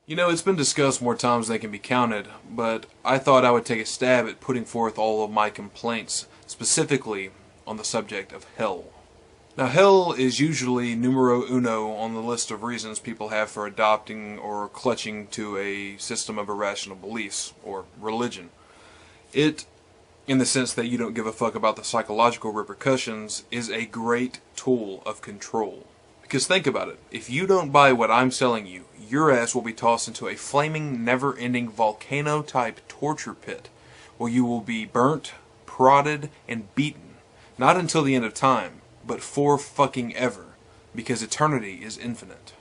You know, it's been discussed more times than can be counted, but I thought I would take a stab at putting forth all of my complaints, specifically on the subject of hell. Now, hell is usually numero uno on the list of reasons people have for adopting or clutching to a system of irrational beliefs, or religion. It, in the sense that you don't give a fuck about the psychological repercussions, is a great tool of control. Because think about it, if you don't buy what I'm selling you, your ass will be tossed into a flaming, never-ending volcano-type torture pit, where you will be burnt, prodded, and beaten. Not until the end of time, but for fucking ever, because eternity is infinite.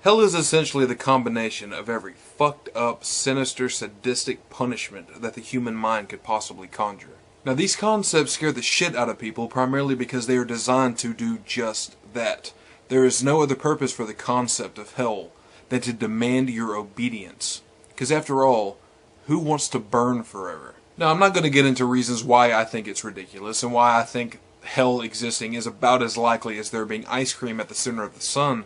Hell is essentially the combination of every fucked up, sinister, sadistic punishment that the human mind could possibly conjure. Now, these concepts scare the shit out of people primarily because they are designed to do just that. There is no other purpose for the concept of hell than to demand your obedience. Because after all, who wants to burn forever? Now, I'm not going to get into reasons why I think it's ridiculous and why I think hell existing is about as likely as there being ice cream at the center of the sun,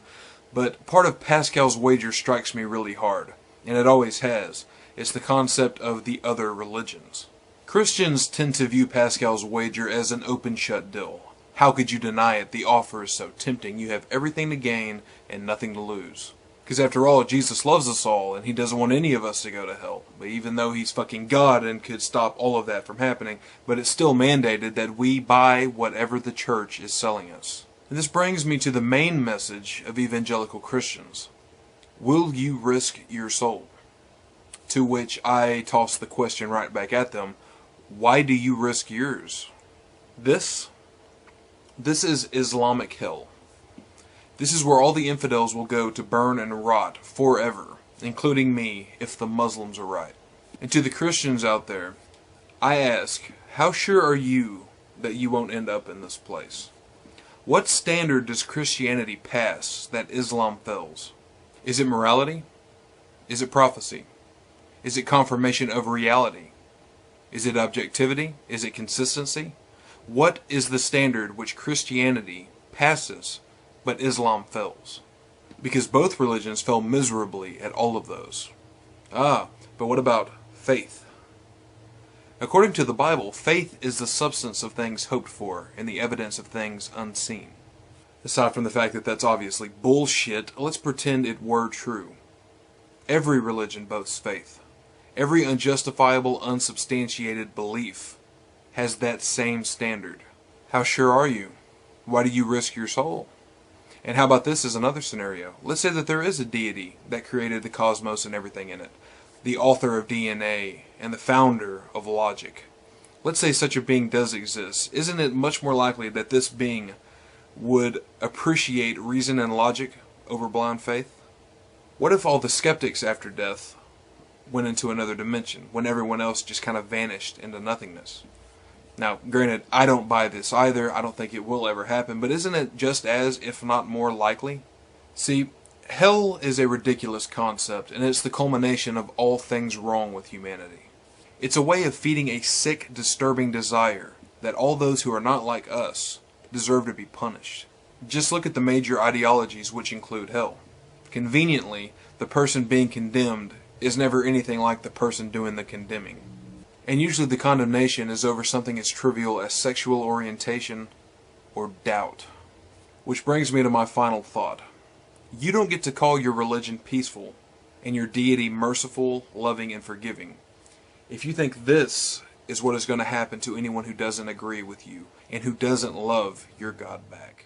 but part of Pascal's wager strikes me really hard, and it always has. It's the concept of the other religions. Christians tend to view Pascal's wager as an open-shut deal. How could you deny it? The offer is so tempting. You have everything to gain and nothing to lose. Because after all, Jesus loves us all, and he doesn't want any of us to go to hell. But even though he's fucking God and could stop all of that from happening, but it's still mandated that we buy whatever the church is selling us. And this brings me to the main message of evangelical Christians. Will you risk your soul? To which I toss the question right back at them. Why do you risk yours? This is Islamic hell. This is where all the infidels will go to burn and rot forever, including me, if the Muslims are right. And to the Christians out there, I ask, how sure are you that you won't end up in this place? What standard does Christianity pass that Islam fails? Is it morality? Is it prophecy? Is it confirmation of reality? Is it objectivity? Is it consistency? What is the standard which Christianity passes, but Islam fails? Because both religions fail miserably at all of those. But what about faith? According to the Bible, faith is the substance of things hoped for and the evidence of things unseen. Aside from the fact that that's obviously bullshit, let's pretend it were true. Every religion boasts faith. Every unjustifiable, unsubstantiated belief has that same standard. How sure are you? Why do you risk your soul? And how about this as another scenario? Let's say that there is a deity that created the cosmos and everything in it, the author of DNA and the founder of logic. Let's say such a being does exist. Isn't it much more likely that this being would appreciate reason and logic over blind faith? What if all the skeptics after death went into another dimension, when everyone else just kind of vanished into nothingness? Now, granted, I don't buy this either. I don't think it will ever happen. But isn't it just as, if not more likely? See, hell is a ridiculous concept, and it's the culmination of all things wrong with humanity. It's a way of feeding a sick, disturbing desire that all those who are not like us deserve to be punished. Just look at the major ideologies which include hell. Conveniently, the person being condemned is never anything like the person doing the condemning. And usually the condemnation is over something as trivial as sexual orientation or doubt. Which brings me to my final thought. You don't get to call your religion peaceful and your deity merciful, loving, and forgiving if you think this is what is going to happen to anyone who doesn't agree with you and who doesn't love your God back.